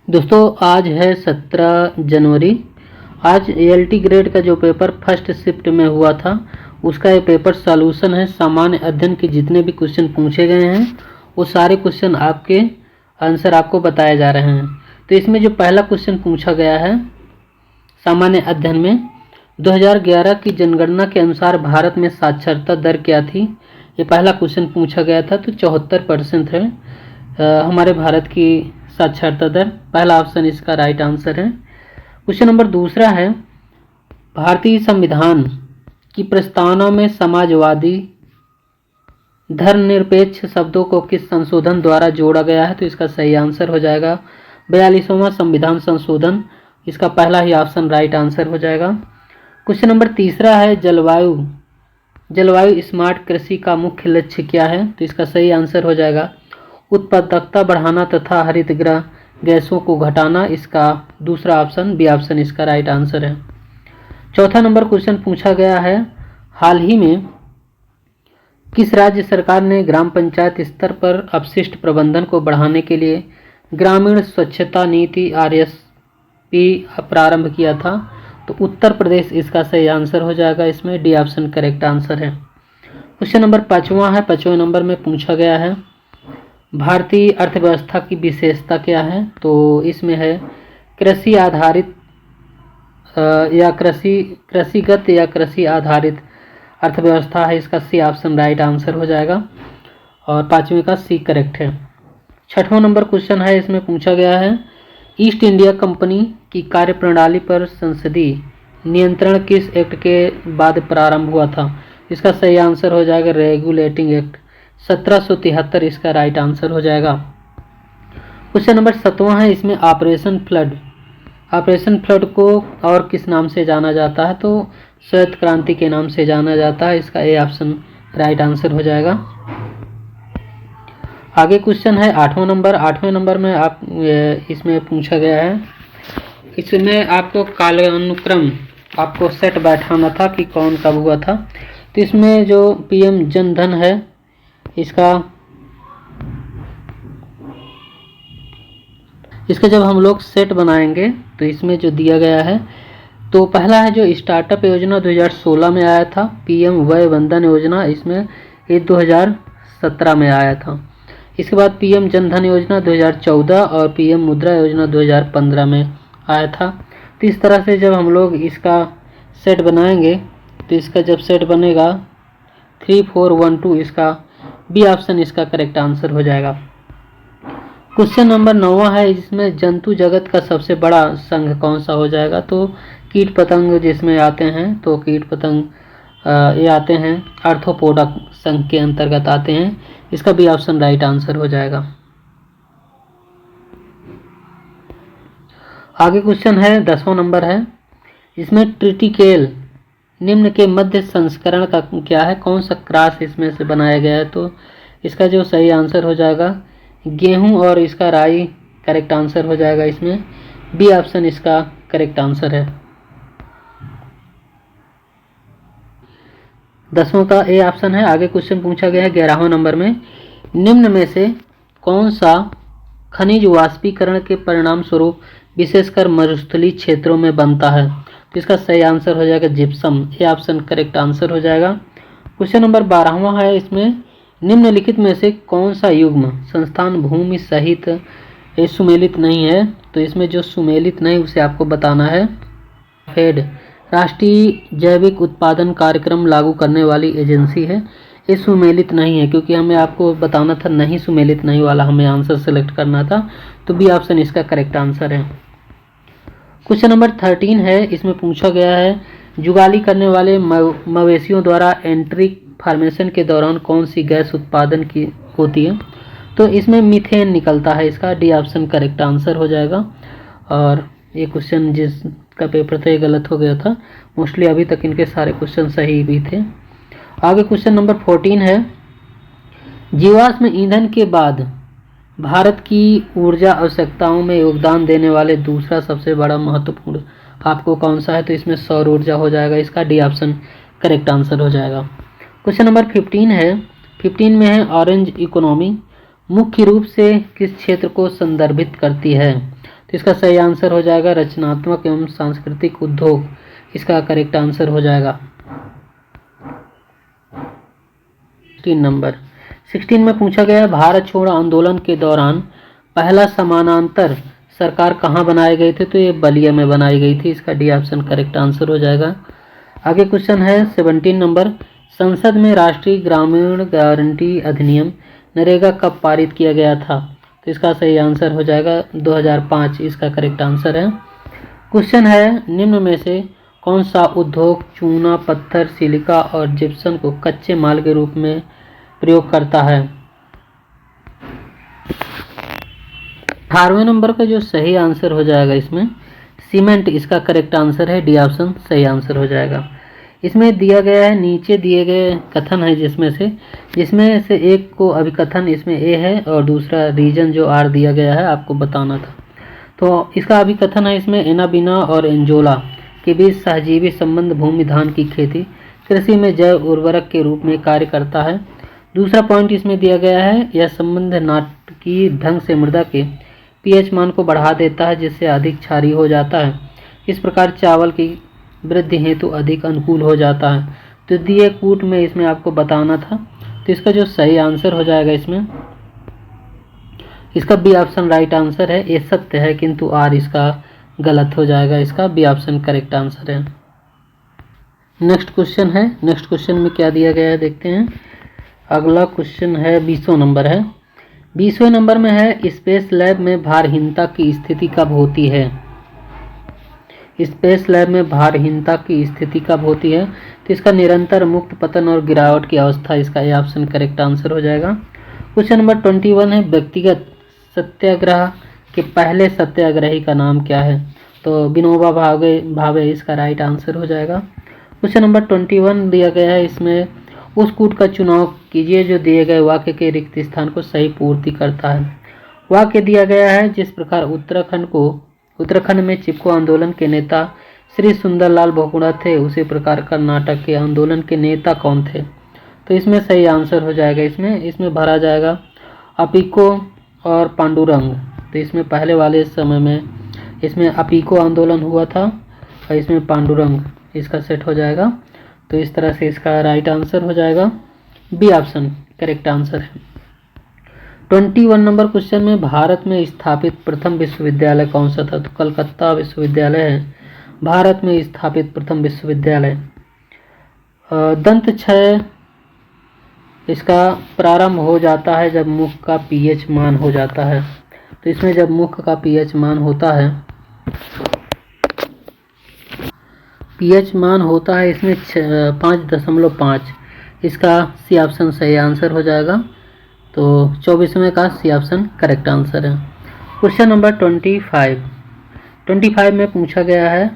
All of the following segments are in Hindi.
दोस्तों आज है 17 जनवरी। आज एलटी ग्रेड का जो पेपर फर्स्ट शिफ्ट में हुआ था उसका ये पेपर सॉल्यूशन है। सामान्य अध्ययन के जितने भी क्वेश्चन पूछे गए हैं वो सारे क्वेश्चन आपके आंसर आपको बताए जा रहे हैं। तो इसमें जो पहला क्वेश्चन पूछा गया है सामान्य अध्ययन में 2011 की जनगणना के अनुसार भारत में साक्षरता दर क्या थी, ये पहला क्वेश्चन पूछा गया था। तो 74% है हमारे भारत की साक्षरता दर। पहला ऑप्शन इसका राइट आंसर है। क्वेश्चन नंबर दूसरा है, भारतीय संविधान की प्रस्तावना में समाजवादी धर्मनिरपेक्ष शब्दों को किस संशोधन द्वारा जोड़ा गया है, तो इसका सही आंसर हो जाएगा 42वां संविधान संशोधन। इसका पहला ही ऑप्शन राइट आंसर हो जाएगा। क्वेश्चन नंबर तीसरा है, जलवायु स्मार्ट कृषि का मुख्य लक्ष्य क्या है, तो इसका सही आंसर हो जाएगा उत्पादकता बढ़ाना तथा हरित गृह गैसों को घटाना। इसका दूसरा ऑप्शन बी ऑप्शन इसका राइट आंसर है। चौथा नंबर क्वेश्चन पूछा गया है, हाल ही में किस राज्य सरकार ने ग्राम पंचायत स्तर पर अपशिष्ट प्रबंधन को बढ़ाने के लिए ग्रामीण स्वच्छता नीति RSP प्रारंभ किया था, तो उत्तर प्रदेश इसका सही आंसर हो जाएगा। इसमें डी ऑप्शन करेक्ट आंसर है। क्वेश्चन नंबर 5वां है, 5वें नंबर में पूछा गया है, भारतीय अर्थव्यवस्था की विशेषता क्या है, तो इसमें है कृषि आधारित या कृषिगत या कृषि आधारित अर्थव्यवस्था है। इसका सी ऑप्शन राइट आंसर हो जाएगा और 5वें का सी करेक्ट है। 6वां नंबर क्वेश्चन है, इसमें पूछा गया है, ईस्ट इंडिया कंपनी की कार्यप्रणाली पर संसदीय नियंत्रण किस एक्ट के बाद प्रारंभ हुआ था, इसका सही आंसर हो जाएगा रेगुलेटिंग एक्ट 1773। इसका राइट आंसर हो जाएगा। क्वेश्चन नंबर 7वां है, इसमें ऑपरेशन फ्लड को और किस नाम से जाना जाता है, तो श्वेत क्रांति के नाम से जाना जाता है। इसका ए ऑप्शन राइट आंसर हो जाएगा। आगे क्वेश्चन है 8वां नंबर। 8वें नंबर में आप इसमें पूछा गया है, इसमें आपको कालानुक्रम आपको सेट बैठाना था कि कौन कब हुआ था। तो इसमें जो PM जन धन है इसका जब हम लोग सेट बनाएंगे तो इसमें जो दिया गया है, तो पहला है जो स्टार्टअप योजना 2016 में आया था, PM वय वंदन योजना इसमें ये 2017 में आया था। इसके बाद PM जन धन योजना 2014 और PM मुद्रा योजना 2015 में आया था। तो इस तरह से जब हम लोग इसका सेट बनाएंगे तो इसका जब सेट बनेगा 3412, इसका बी ऑप्शन इसका करेक्ट आंसर हो जाएगा। क्वेश्चन नंबर 9वां है, इसमें जंतु जगत का सबसे बड़ा संघ कौन सा हो जाएगा, तो कीट पतंग जिसमें आते हैं, तो कीट पतंग ये आते हैं आर्थ्रोपोडा संघ के अंतर्गत आते हैं। इसका बी ऑप्शन राइट आंसर हो जाएगा। आगे क्वेश्चन है 10वां नंबर है, इसमें ट्रिटिकेल निम्न के मध्य संस्करण का क्या है, कौन सा क्रॉस इसमें से बनाया गया है, तो इसका जो सही आंसर हो जाएगा गेहूं और इसका राई करेक्ट आंसर हो जाएगा। इसमें बी ऑप्शन इसका करेक्ट आंसर है। 10वां का ए ऑप्शन है। आगे क्वेश्चन पूछा गया है 11वां नंबर में, निम्न में से कौन सा खनिज वाष्पीकरण के परिणाम स्वरूप विशेषकर मरुस्थलीय क्षेत्रों में बनता है, तो इसका सही आंसर हो जाएगा gypsum. A option correct answer हो जाएगा। क्वेश्चन नंबर 12वां है, इसमें निम्नलिखित में से कौन सा युग्म संस्थान भूमि सहित सुमेलित नहीं है, तो इसमें जो सुमेलित नहीं उसे आपको बताना है। फेड राष्ट्रीय जैविक उत्पादन कार्यक्रम लागू करने वाली एजेंसी है, ये सुमेलित नहीं है, क्योंकि हमें आपको बताना था नहीं सुमेलित नहीं वाला हमें आंसर सेलेक्ट करना था, तो बी ऑप्शन इसका करेक्ट आंसर है। क्वेश्चन नंबर 13 है, इसमें पूछा गया है, जुगाली करने वाले मवेशियों द्वारा एंट्रिक फॉर्मेशन के दौरान कौन सी गैस उत्पादन की होती है, तो इसमें मीथेन निकलता है। इसका डी ऑप्शन करेक्ट आंसर हो जाएगा। और ये क्वेश्चन जिसका पेपर था ये गलत हो गया था, मोस्टली अभी तक इनके सारे क्वेश्चन सही भी थे। आगे क्वेश्चन नंबर 14 है, जीवाश्म ईंधन के बाद भारत की ऊर्जा आवश्यकताओं में योगदान देने वाले दूसरा सबसे बड़ा महत्वपूर्ण आपको कौन सा है, तो इसमें सौर ऊर्जा हो जाएगा। इसका डी ऑप्शन करेक्ट आंसर हो जाएगा। क्वेश्चन नंबर 15 है, 15 में है ऑरेंज इकोनॉमी मुख्य रूप से किस क्षेत्र को संदर्भित करती है, तो इसका सही आंसर हो जाएगा रचनात्मक एवं सांस्कृतिक उद्योग, इसका करेक्ट आंसर हो जाएगा। 16 में पूछा गया है भारत छोड़ो आंदोलन के दौरान पहला समानांतर सरकार कहाँ बनाए गए थे, तो ये बलिया में बनाई गई थी, इसका डी ऑप्शन करेक्ट आंसर हो जाएगा। आगे क्वेश्चन है 17 नंबर, संसद में राष्ट्रीय ग्रामीण गारंटी अधिनियम नरेगा कब पारित किया गया था, तो इसका सही आंसर हो जाएगा 2005, इसका करेक्ट आंसर है। क्वेश्चन है निम्न में से कौन सा उद्योग चूना, पत्थर, सिलिका और जिप्सम को कच्चे माल के रूप में प्रयोग करता है। 18वें नंबर का जो सही आंसर हो जाएगा इसमें सीमेंट, इसका करेक्ट आंसर है, डी ऑप्शन सही आंसर हो जाएगा। इसमें दिया गया है, नीचे दिए गए कथन है जिसमें से एक को अभिकथन इसमें ए है और दूसरा रीजन जो आर दिया गया है आपको बताना था। तो इसका अभिकथन है इसमें एनाबिना और एंजोला के बीच सहजीवी संबंध भूमि धान की खेती कृषि में जैव उर्वरक के रूप में कार्य करता है। दूसरा पॉइंट इसमें दिया गया है यह संबंध नाटकीय ढंग से मृदा के पीएच मान को बढ़ा देता है जिससे अधिक क्षारीय हो जाता है। इस प्रकार चावल की वृद्धि हेतु अधिक अनुकूल हो जाता है। तो दिए कूट में इसमें आपको बताना था, तो इसका जो सही आंसर हो जाएगा इसमें इसका बी ऑप्शन राइट आंसर है। ये सत्य है किंतु आर इसका गलत हो जाएगा, इसका बी ऑप्शन करेक्ट आंसर है। नेक्स्ट क्वेश्चन है, नेक्स्ट क्वेश्चन में क्या दिया गया है देखते हैं। अगला क्वेश्चन है 20वां नंबर है। 20वें नंबर में है स्पेस लैब में भारहीनता की स्थिति कब होती है। स्पेस लैब में भारहीनता की स्थिति कब होती है, तो इसका निरंतर मुक्त पतन और गिरावट की अवस्था, इसका ए ऑप्शन करेक्ट आंसर हो जाएगा। क्वेश्चन नंबर 21 है व्यक्तिगत सत्याग्रह के पहले सत्याग्रही का नाम क्या है, तो विनोबा भावे इसका राइट आंसर हो जाएगा। क्वेश्चन नंबर 21 दिया गया है, इसमें उस कूट का चुनाव कीजिए जो दिए गए वाक्य के रिक्त स्थान को सही पूर्ति करता है। वाक्य दिया गया है जिस प्रकार उत्तराखंड में चिपको आंदोलन के नेता श्री सुंदरलाल बोकुड़ा थे उसी प्रकार कर्नाटक के आंदोलन के नेता कौन थे, तो इसमें सही आंसर हो जाएगा इसमें भरा जाएगा अपिको और पांडुरंग। तो इसमें पहले वाले समय में इसमें अपिको आंदोलन हुआ था और इसमें पांडुरंग इसका सेट हो जाएगा। तो इस तरह से इसका राइट आंसर हो जाएगा, बी ऑप्शन करेक्ट आंसर है। 21 नंबर क्वेश्चन में भारत में स्थापित प्रथम विश्वविद्यालय कौन सा था, तो कलकत्ता विश्वविद्यालय है भारत में स्थापित प्रथम विश्वविद्यालय। दंत क्षय इसका प्रारंभ हो जाता है जब मुख का पीएच मान हो जाता है, तो इसमें जब मुख का पीएच मान होता है इसमें 5.5, इसका सी ऑप्शन सही आंसर हो जाएगा। तो 24वें का सी ऑप्शन करेक्ट आंसर है। क्वेश्चन नंबर 25 में पूछा गया है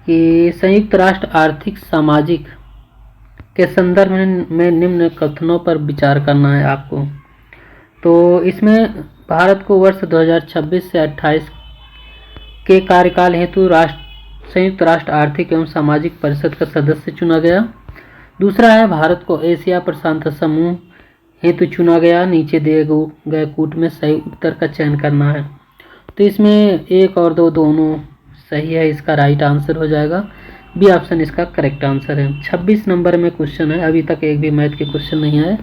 कि संयुक्त राष्ट्र आर्थिक सामाजिक के संदर्भ में निम्न कथनों पर विचार करना है आपको। तो इसमें भारत को वर्ष 2026 से 28 के कार्यकाल हेतु संयुक्त राष्ट्र आर्थिक एवं सामाजिक परिषद का सदस्य चुना गया। दूसरा है भारत को एशिया प्रशांत समूह हेतु चुना गया। नीचे दिए गए कूट में सही उत्तर का चयन करना है, तो इसमें 1 और 2 दोनों सही है, इसका राइट आंसर हो जाएगा, बी ऑप्शन इसका करेक्ट आंसर है। 26 नंबर में क्वेश्चन है, अभी तक एक भी मैथ के क्वेश्चन नहीं आए।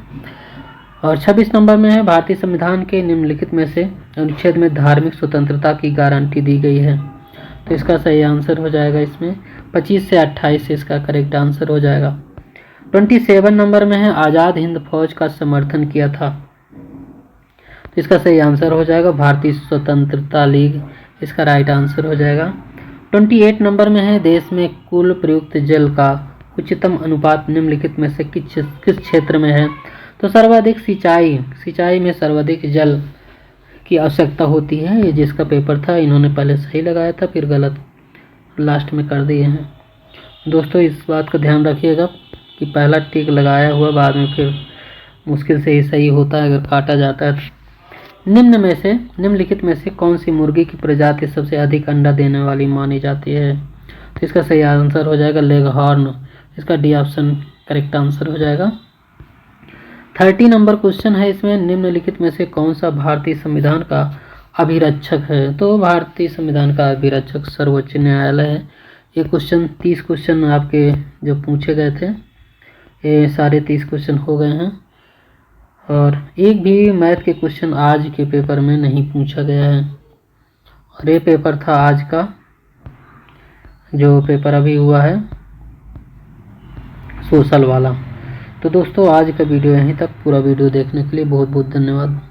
और 26 नंबर में है भारतीय संविधान के निम्नलिखित में से अनुच्छेद में धार्मिक स्वतंत्रता की गारंटी दी गई है, तो इसका सही आंसर हो जाएगा इसमें 25 से 28 इसका करेक्ट आंसर हो जाएगा। 27 नंबर में है आज़ाद हिंद फौज का समर्थन किया था, तो इसका सही आंसर हो जाएगा भारतीय स्वतंत्रता लीग, इसका राइट आंसर हो जाएगा। 28 नंबर में है देश में कुल प्रयुक्त जल का उच्चतम अनुपात निम्नलिखित में से किस क्षेत्र में है, तो सर्वाधिक सिंचाई में सर्वाधिक जल की आवश्यकता होती है। ये जिसका पेपर था इन्होंने पहले सही लगाया था फिर गलत लास्ट में कर दिए हैं। दोस्तों इस बात का ध्यान रखिएगा कि पहला टिक लगाया हुआ बाद में फिर मुश्किल से ही सही होता है अगर काटा जाता है तो। निम्नलिखित में से कौन सी मुर्गी की प्रजाति सबसे अधिक अंडा देने वाली मानी जाती है, तो इसका सही आंसर हो जाएगा लेग हॉर्न, इसका डी ऑप्शन करेक्ट आंसर हो जाएगा। 30 नंबर क्वेश्चन है, इसमें निम्नलिखित में से कौन सा भारतीय संविधान का अभिरक्षक है? तो भारतीय संविधान का अभिरक्षक सर्वोच्च न्यायालय है। ये क्वेश्चन 30 क्वेश्चन आपके जो पूछे गए थे, ये सारे 30 क्वेश्चन हो गए हैं। और एक भी मैथ के क्वेश्चन आज के पेपर में नहीं पूछा गया है। और ये पेपर था आज का, जो पेपर अभी हुआ है सोशल वाला। तो दोस्तों आज का वीडियो यहीं तक। पूरा वीडियो देखने के लिए बहुत बहुत धन्यवाद।